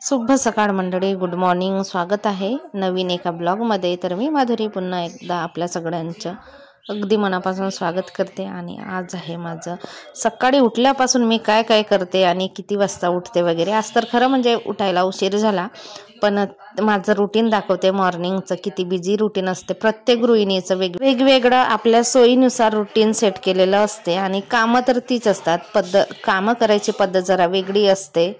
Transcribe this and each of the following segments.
शुभ सकाळ मंडळी, गुड मॉर्निंग. स्वागत आहे नवीन एका ब्लॉगमध्ये. तर मी माधुरी पुन्हा एकदा आपल्या सगळ्यांचं अगदी मनापासून स्वागत करते. आणि आज आहे माझं सकाळी उठल्यापासून मी काय काय करते आणि किती वाजता उठते वगैरे. आज तर खरं म्हणजे उठायला उशीर झाला, पण माझं रुटीन दाखवते मॉर्निंगचं. किती बिझी रुटीन असते प्रत्येक गृहिणीचं, वेगवेगळं आपल्या सोयीनुसार रुटीन सेट केलेलं असते. आणि कामं तर तीच असतात, कामं करायची पद्धत जरा वेगळी असते.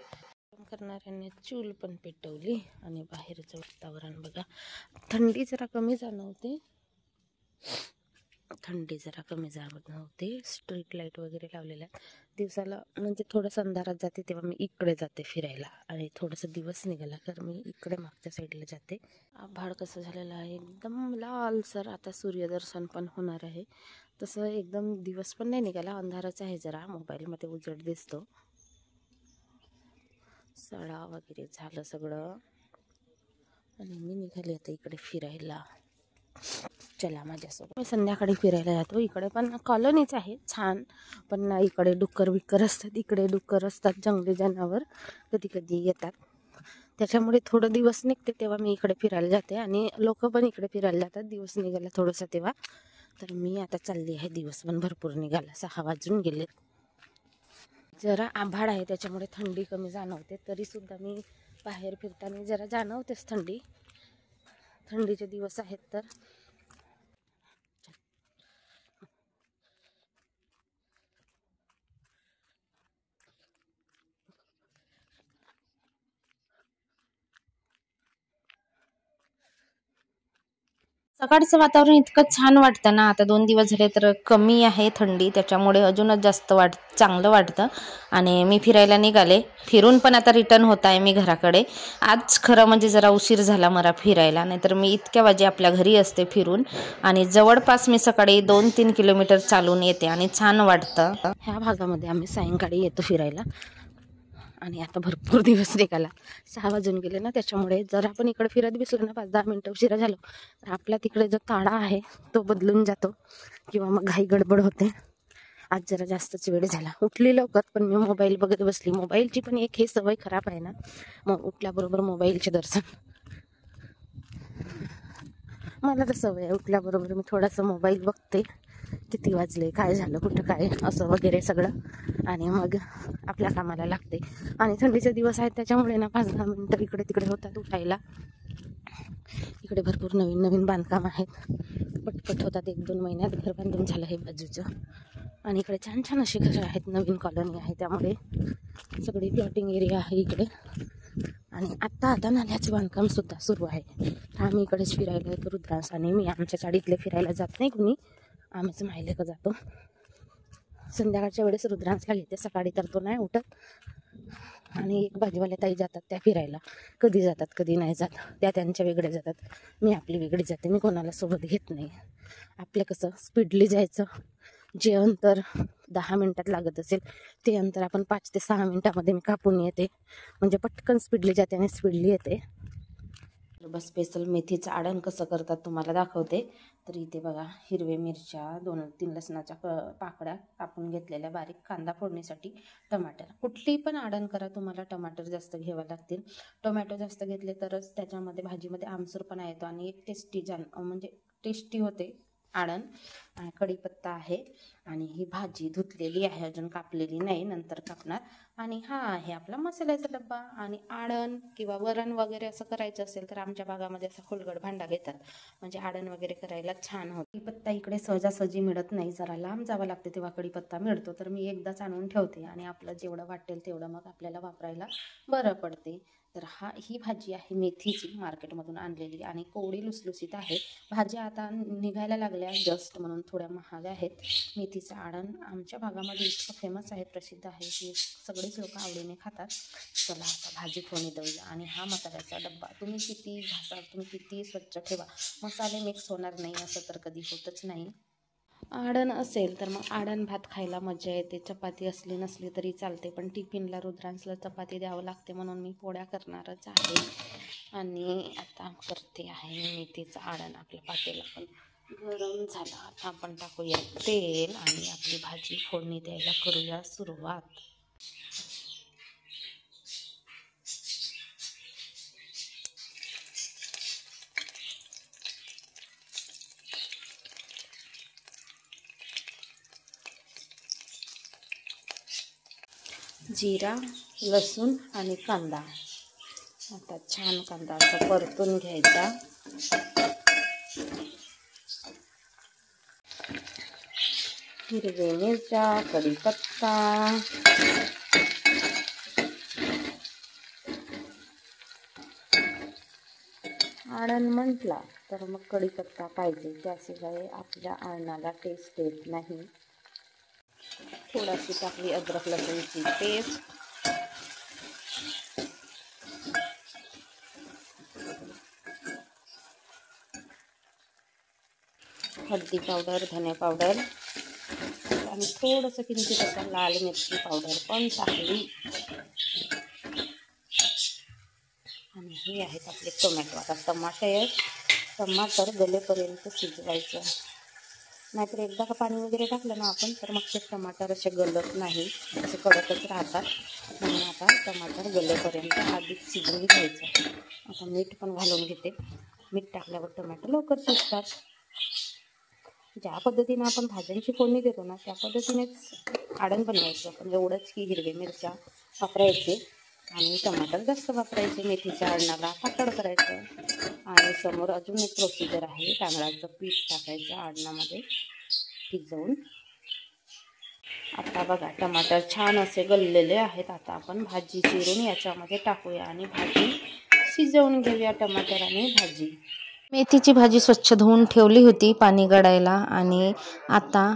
करणाऱ्यांनी चूल पण पेटवली. आणि बाहेरचं वातावरण बघा, थंडी जरा कमी जाणवते. स्ट्रीट लाईट वगैरे लावलेल्या दिवसाला, म्हणजे थोडंसं अंधारात जाते तेव्हा मी इकडे जाते फिरायला. आणि थोडंसं दिवस निघाला तर मी इकडे मागच्या साईडला जाते. आभाळ कसं झालेलं आहे, एकदम लालसर. आता सूर्यदर्शन पण होणार आहे. तसं एकदम दिवस पण नाही निघाला, अंधाराच आहे. जरा मोबाईलमध्ये उजेड दिसतो. सडा वगैरे झालं सगळं. आणि मी निघाले आता इकडे फिरायला. चला माझ्यासोबत. मी संध्याकाळी फिरायला जातो. इकडे पण कॉलनीच आहे छान, पण इकडे डुक्कर असतात. इकडे डुक्कर असतात, जंगली जनावर कधी कधी येतात. त्याच्यामुळे थोडं दिवस निघते तेव्हा मी इकडे फिरायला जाते. आणि लोक पण इकडे फिरायला जातात दिवस निघाला थोडंसं तेव्हा. तर मी आता चालली आहे. दिवस पण भरपूर निघाला, 6 वाजून गेले. जरा आभाळ आहे त्याच्यामुळे थंडी कमी जाणवते. तरी सुद्धा मी बाहेर फिरताना जरा जाणवतेच थंडी. थंडीचे दिवस आहेत तर. सकाळचं वातावरण इतकं छान वाटतं ना. आता 2 दिवस झाले तर कमी आहे थंडी, त्याच्यामुळे अजूनच जास्त चांगलं वाटतं. आणि मी फिरायला निघाले. फिरून पण आता रिटर्न होत आहे मी घराकडे. आज खरं म्हणजे जरा उशीर झाला मला फिरायला, नाहीतर मी इतक्या वाजे आपल्या घरी असते फिरून. आणि जवळपास मी सकाळी 2-3 किलोमीटर चालून येते आणि छान वाटतं. ह्या भागामध्ये आम्ही सायंकाळी येतो फिरायला. आणि आता भरपूर दिवस निघाला, 6 वाजून गेले ना. त्याच्यामुळे जर आपण इकडे फिरत बसलो ना, 5-10 मिनटं उशिरा झालो तर आपला तिकडे जो ताडा आहे तो बदलून जातो, किंवा मग घाई गडबड होते. आज जरा जास्तच वेळ झाला. उठली लवकर, पण मी मोबाईल बघत बसली. मोबाईलची पण एक हे सवय खराब आहे ना, मग उठल्याबरोबर मोबाईलचे दर्शन. मला तर सवय आहे, उठल्याबरोबर मी थोडासा मोबाईल बघते, किती वाजले, काय झालं, कुठं काय, असं वगैरे सगळं. आणि मग आपल्या कामाला लागते. आणि थंडीचे दिवस आहेत त्याच्यामुळे ना 5-10 मिनटं इकडे तिकडे होतात उठायला. इकडे भरपूर नवीन नवीन बांधकाम आहेत, पटपट होतात. 1-2 महिन्यात घर बांधून झालं हे बाजूचं. आणि इकडे छान छान अशी घरं आहेत, नवीन कॉलनी आहे, त्यामुळे सगळी प्लॉटिंग एरिया आहे इकडे. आणि आता नाल्याचे बांधकाम सुद्धा सुरू आहे. आम्ही इकडेच फिरायला येतो रुद्रांश. आणि मी आमच्या चाळीतले फिरायला जात नाही कुणी, आम्हीच माहिलेक जातो. संध्याकाळच्या वेळेस रुद्रांशला घेते, सकाळी तर तो नाही उठत. आणि एक भाजीवाल्या ताई जातात त्या फिरायला, कधी जातात कधी नाही जात, त्या त्यांच्या वेगळे जातात, मी आपली वेगळी जाते. मी कोणाला सोबत घेत नाही. आपलं कसं स्पीडली जायचं. जे अंतर 10 मिनटात लागत असेल ते अंतर आपण 5 ते 6 मिनटामध्ये मी कापून येते. म्हणजे पटकन स्पीडली जाते आणि स्पीडली येते. बस स्पेशल मेथीचं आडण कसं करतात तुम्हाला दाखवते. तर इथे बघा, हिरवे मिरच्या, 2-3 लसणाच्या पाकळ्या कापून घेतलेल्या, बारीक कांदा फोडणीसाठी, टमाटर. कुठली पण आडण करा तुम्हाला टमाटर जास्त घ्यावे लागतील. टोमॅटो जास्त घेतले तरच त्याच्यामध्ये भाजीमध्ये आमसूरपणा येतो आणि एक म्हणजे टेस्टी होते आडण. कढीपत्ता आहे. आणि ही भाजी धुतलेली आहे, अजून कापलेली नाही, नंतर कापणार. आणि हा आहे आपला मसाल्याचा डब्बा. आणि आडण किंवा वरण वगैरे असं करायचं असेल तर आमच्या भागामध्ये असा खोलगट भांडा घेतात, म्हणजे आडण वगैरे करायला छान होतं. कढीपत्ता इकडे सहजासहजी मिळत नाही, जरा लांब जावं लागते तेव्हा कढीपत्ता मिळतो. तर मी एकदाच आणून ठेवते आणि आपलं जेवढं वाटेल तेवढं मग आपल्याला वापरायला बरं पडते. तर ही भाजी आहे मेथीची, मार्केटमधून आणलेली, आणि कोवडी लुसलुसीत आहे. भाज्या आता निघायला लागल्या जस्ट, म्हणून थोड्या महाग आहेत. मेथीचं आडण आमच्या भागामध्ये इतकं फेमस आहे, प्रसिद्ध आहे, की सगळेच लोक आवडीने खातात. चला आता भाजी फोडणी देऊया. आणि हा मसाल्याचा डब्बा, तुम्ही किती घासा, तुम्ही किती स्वच्छ ठेवा, मसाले मिक्स होणार नाही असं तर कधी होतच नाही. आडण असेल तर मग आडण भात खायला मजा येते. चपाती असली नसली तरी चालते, पण टिफिनला रुद्रांशला चपाती द्यावं लागते, म्हणून मी पोळ्या करणारच आहे. आणि आता करते आहे मेथीचं आडण. आपल्या पातेला पण गरम झाला, आता आपण टाकूया तेल आणि आपली भाजी फोडणी द्यायला करूया सुरुवात. जिरा, लसूण आणि कांदा. आता छान कांदा असा परतून घ्यायचा. हिरवी मिरच्या, कढीपत्ता, आळण म्हटला तर मग कढीपत्ता पाहिजे, त्याशिवाय आपल्या आळणाला टेस्ट येत नाही. थोडीशी टाकली अद्रक लसूणची पेस्ट. हळदी पावडर, धने पावडर आणि थोडंसं किंचित असा लाल मिरची पावडर पण टाकली. आणि हे आहेत आपले टोमॅटो. आता टमाटर गलेपर्यंत शिजवायचं, नाहीतर एकदा का पाणी वगैरे टाकलं ना आपण तर मग ते टमाटर असे गलत नाही, असे कडकच राहतात. म्हणून आता टमाटर गलेपर्यंत आधीच शिजवून घ्यायचं. आता मीठ पण घालून घेते. मीठ टाकल्यावर टमाटर लवकर शिजतात. ज्या पद्धतीनं आपण भाज्यांची फोडणी देतो ना त्या पद्धतीनेच आडण बनवायचं. पण एवढंच की हिरवी मिरच्या वापरायचे आणि टमाटर जास्त वापरायचे. मेथीच्या आडणाला पातळ करायचं. आणि समोर अजून एक प्रोसिजर आहे, तांदळाचं पीठ टाकायचं आडणामध्ये भिजवून. आता बघा टमाटर छान असे गललेले आहेत. आता आपण भाजी चिरून याच्यामध्ये टाकूया आणि भाजी शिजवून घेऊया. टमाटर आणि भाजी. मेथीची भाजी स्वच्छ धुवून ठेवली होती पाणी गळायला. आणि आता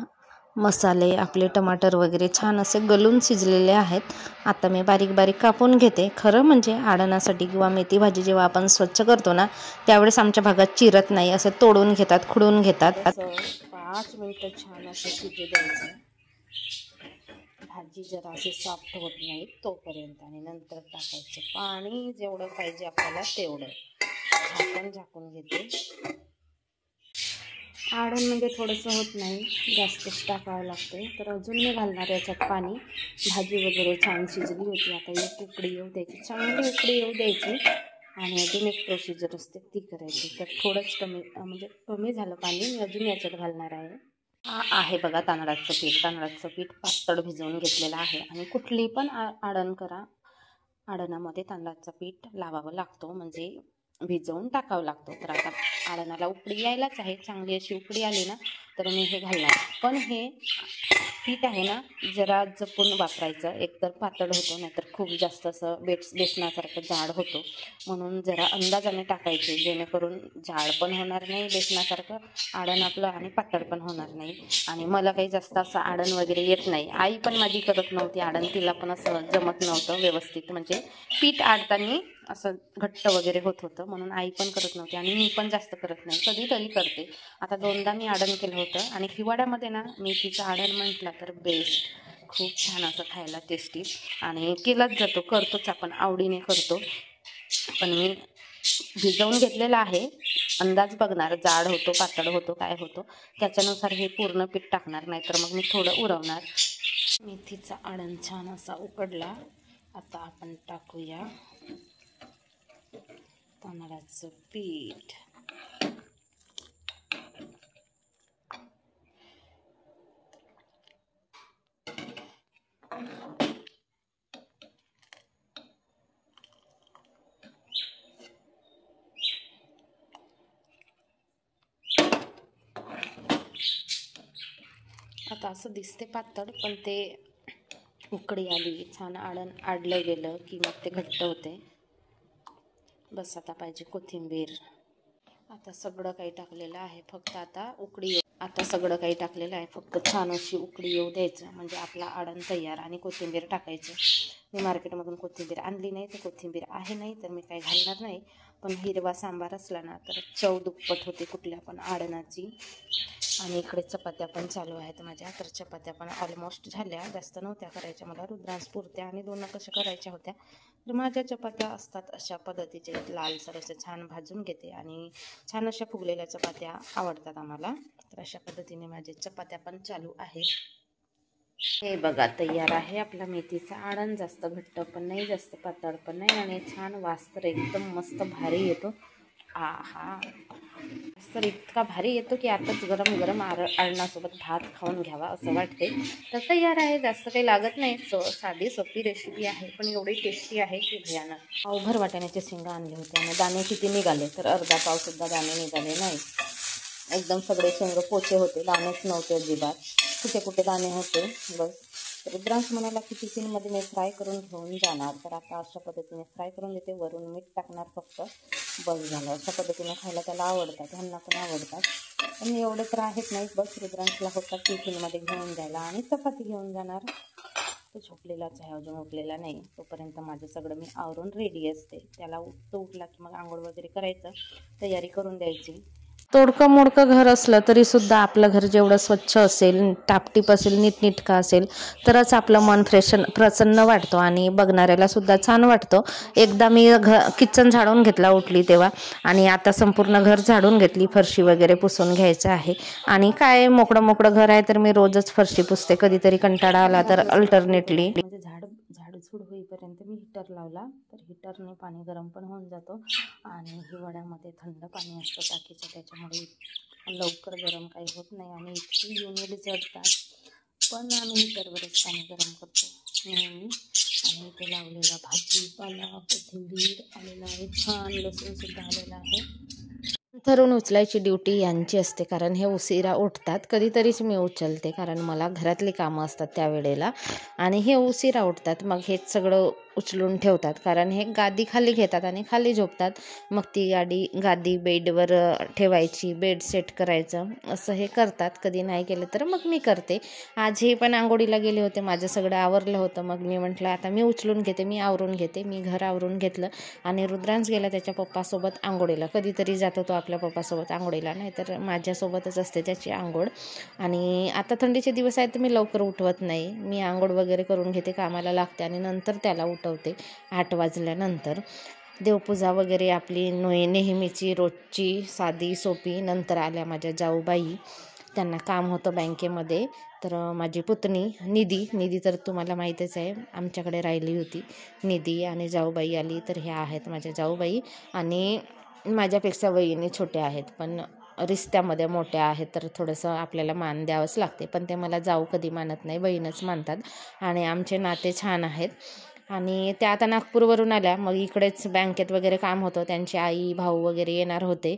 मसाले आपले टमाटर वगैरे छान असे गलून शिजलेले आहेत. आता मी बारीक बारीक कापून घेते. खरं म्हणजे आडणासाठी किंवा मेथी भाजी जेव्हा आपण स्वच्छ करतो ना त्यावेळेस आमच्या भागात चिरत नाही, असे तोडून घेतात, खुडून घेतात. 5 मिनिटं छान असं शिजू द्यायचं. भाजी जरा अशी सॉफ्ट होत नाही तोपर्यंत. आणि नंतर टाकायचं पाणी, जेवढं पाहिजे आपल्याला तेवढं. झाकून घेते. आडण म्हणजे थोडंसं होत नाही, जास्तच टाकावं लागते. तर अजून मी घालणार याच्यात पाणी. भाजी वगैरे छान शिजली होती. आता एक उकडी येऊ द्यायची, चांगली उकडी येऊ द्यायची. आणि अजून एक प्रोसिजर असते ती करायची. तर थोडंच कमी झालं पाणी, मी अजून याच्यात घालणार आहे. हा आहे बघा तांदळाचं पीठ. तांदळाचं पीठ पातळ भिजवून घेतलेलं आहे. आणि कुठली पण आडण करा, आडणामध्ये तांदळाचं पीठ लावावं लागतो, म्हणजे भिजवून टाकावं लागतो. तर आता आडणाला उकडी यायलाच आहे. चांगली अशी उकडी आली ना तर मी हे घालणार. पण हे पीठ आहे ना जरा जपून वापरायचं. एकतर पातळ होतो, नाहीतर खूप जास्त असं बेसनासारखं जाड होतो. म्हणून जरा अंदाजाने टाकायचे, जेणेकरून जाड पण होणार नाही बेसनासारखं आडण आपलं आणि पातळ पण होणार नाही. आणि मला काही जास्त असं आडण वगैरे येत नाही. आई पण माझी करत नव्हती आडण, तिला पण असं जमत नव्हतं व्यवस्थित. म्हणजे पीठ आडताना असं घट्ट वगैरे होत होतं, म्हणून आई पण करत नव्हती आणि मी पण जास्त करत नाही, कधीतरी करते. आता 2दा मी आडण केलं होतं. आणि हिवाळ्यामध्ये ना मेथीचं आडण म्हटलं तर बेस्ट, खूप छान असं खायला टेस्टी. आणि केलाच जातो, करतोच आपण, आवडीने करतो. पण मी भिजवून घेतलेलं आहे. अंदाज बघणार, जाड होतो पातळ होतो काय होतो त्याच्यानुसार हे पूर्ण पीठ टाकणार, नाहीतर मग मी थोडं उरवणार. मेथीचा आडण छान असा उकडला. आता आपण टाकूया तांदळाचं पीठ. आता असं दिसते पातळ, पण ते उकडी आली, छान आडण आडलं गेलं की मग ते घट्ट होते. बस आता पाहिजे कोथिंबीर. आता सगळं काही टाकलेलं आहे, फक्त आता सगळं काही टाकलेलं आहे, फक्त छान अशी उकडी येऊ द्यायचं, म्हणजे आपला आडण तयार. आणि कोथिंबीर टाकायचं. मी मार्केटमधून कोथिंबीर आणली नाही, तर कोथिंबीर आहे नाही तर मी काही घालणार नाही. पण हिरवा सांबार असला ना तर चव दुप्पट होते कुठल्या पण आडणाची. आणि इकडे चपात्या पण चालू आहेत माझ्या. तर चपात्या पण ऑलमोस्ट झाल्या, जास्त नव्हत्या करायच्या मला, रुद्रांसपुरत्या आणि 2 कशा करायच्या होत्या. तर माझ्या चपात्या असतात अशा पद्धतीचे, लालसर असे छान भाजून घेते. आणि छान अशा फुगलेल्या चपात्या आवडतात आम्हाला. तर अशा पद्धतीने माझे चपात्या पण चालू आहेत. हे बघा तयार आहे आपला मेथीचा आडण. जास्त घट्ट पण नाही, जास्त पातळ पण नाही. आणि छान वास तर एकदम मस्त भारी येतो. आहा, तर इतका भारी येतो की आताच गरम गरम आळणासोबत भात खाऊन घ्यावा असं वाटते. तर तयार आहे, जास्त काही लागत नाही. साधी सोपी रेसिपी आहे, पण एवढी टेस्टी आहे की भयानक. पावभर वाटाण्याचे शेंगा आणले होते आणि दाणे किती निघाले तर अर्धा पावसुद्धा दाणे निघाले नाही. एकदम सगळे शेंग पोचे होते, दाणेच नव्हते अजिबात. कुठे कुठे दाणे होते बस. रुद्रांश म्हणाला की टिफिनमध्ये मी फ्राय करून घेऊन जाणार. तर आता अशा पद्धतीने फ्राय करून देते, वरून मीठ टाकणार फक्त, बस झालं. अशा पद्धतीने खायला त्याला आवडतात, ह्यांना पण आवडतात. पण एवढे तर आहेत नाही, बस रुद्रांशला होता टिफिनमध्ये घेऊन जायला. आणि चपाती घेऊन जाणार. तो झोपलेलाच आहे, अजून उठलेला नाही. तोपर्यंत माझं सगळं मी आवरून रेडी असते. त्याला उठला की मग आंघोळ वगैरे करायचं, तयारी करून द्यायची. तोडकं मोडकं घर असलं तरी सुद्धा आपलं घर जेवढं स्वच्छ असेल, टापटीप असेल, नीटनीटकं असेल तरच आपलं मन प्रसन्न वाटतो आणि बघणाऱ्याला सुद्धा छान वाटतं. एकदा मी किचन झाडून घेतला उठली तेव्हा, आणि आता संपूर्ण घर झाडून घेतली. फरशी वगैरे पुसून घ्यायचं आहे. आणि काय मोकळं घर आहे तर मी रोजच फरशी पुसते. कधीतरी कंटाळा आला तर अल्टरनेटली म्हणजे झाडझूड होईपर्यंत मी हीटर लावला तर हीटरने पाणी गरम पण होऊन जातो. आणि हिवाळ्यामध्ये थंड पाणी असतं टाकीचं, त्याच्यामुळे लवकर गरम काही होत नाही आणि इतकी युनिट जळतात. पण आम्ही हीटरवरच पाणी गरम करतो नेहमी. आणि इथे लावलेला भाजीपाला, कोथिंबीर आलेला आहे, छान लसूणसुद्धा आलेला आहे. ठरवून उचलायची ड्युटी यांची असते, कारण हे उशिरा उठतात. कधीतरीच मी उचलते, कारण मला घरातली कामं असतात त्यावेळेला. आणि हे उशिरा उठतात, मग हेच सगळं उचलून ठेवतात, कारण हे गादी खाली घेतात आणि खाली झोपतात. मग ती गादी बेडवर ठेवायची, बेड सेट करायचं, असं हे करतात. कधी नाही केलं तर मग मी करते. आज हे पण आंघोळीला गेले होते, माझं सगळं आवरलं होतं. मग मी म्हटलं आता मी उचलून घेते, मी आवरून घेते. मी घर आवरून घेतलं आणि रुद्रांश गेला त्याच्या पप्पासोबत आंघोळीला. कधीतरी जातो तो आपल्या पप्पासोबत आंघोळीला, नाही तर माझ्यासोबतच असते त्याची आंघोळ. आणि आता थंडीचे दिवस आहेत तर मी लवकर उठवत नाही. मी आंघोळ वगैरे करून घेते, कामाला लागते आणि नंतर त्याला उठवते 8 वाजल्यानंतर. देवपूजा वगैरे आपली नेहमीची रोजची साधी सोपी. नंतर आल्या माझ्या जाऊबाई, त्यांना काम होतं बँकेमध्ये. तर माझी पुतणी निधी तर तुम्हाला माहीतच आहे, आमच्याकडे राहिली होती. निधी आणि जाऊबाई आली. तर ह्या आहेत माझ्या जाऊबाई. आणि माझ्यापेक्षा वहिनी छोट्या आहेत, पण रिश्त्यामध्ये मोठ्या आहेत, तर थोडंसं आपल्याला मान द्यावंच लागते. पण ते मला जाऊ कधी मानत नाही, बहीणच मानतात. आणि आमचे नाते छान आहेत. आणि त्या आता नागपूरवरून आल्या. मग इकडेच बँकेत वगैरे काम होतं, त्यांची आई भाऊ वगैरे येणार होते.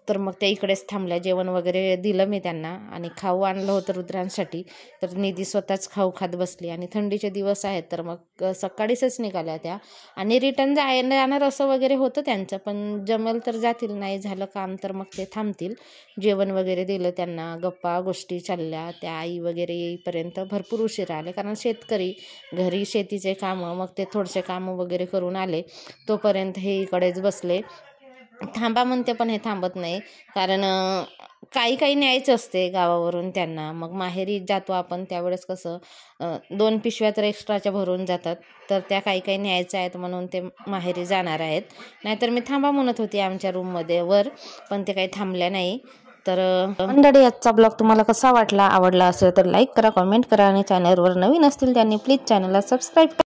तर मग त्या इकडेच थांबल्या. जेवण वगैरे दिलं मी त्यांना आणि खाऊ आणलं होतं रुद्रांसाठी. तर निधी स्वतःच खाऊ खात बसली. आणि थंडीचे दिवस आहेत तर मग सकाळीच निघाल्या त्या. आणि रिटर्न जाणार असं वगैरे होतं त्यांचं, पण जमल तर जातील, नाही झालं काम तर मग ते थांबतील. जेवण वगैरे दिलं त्यांना, गप्पा गोष्टी चालल्या. त्या आई वगैरे येईपर्यंत भरपूर उशीर आले, कारण शेतकरी घरी शेतीचे कामं, मग ते थोडेसे कामं वगैरे करून आले. तोपर्यंत हे इकडेच बसले. थांबा म्हणते पण हे थांबत नाही, कारण काही न्यायचं असते गावावरून त्यांना. मग माहेरी जातो आपण त्यावेळेस कसं 2 पिशव्या तर एक्स्ट्राच्या भरून जातात, तर त्या काही न्यायच्या आहेत म्हणून ते माहेरी जाणार आहेत. नाहीतर मी थांबा म्हणत होती आमच्या रूममध्ये वर, पण ते काही थांबल्या नाही. तर मंडळी, आजचा ब्लॉग तुम्हाला कसा वाटला? आवडला असेल तर लाईक करा, कमेंट करा आणि चॅनलवर नवीन असतील त्यांनी प्लीज चॅनलला सबस्क्राईब करा.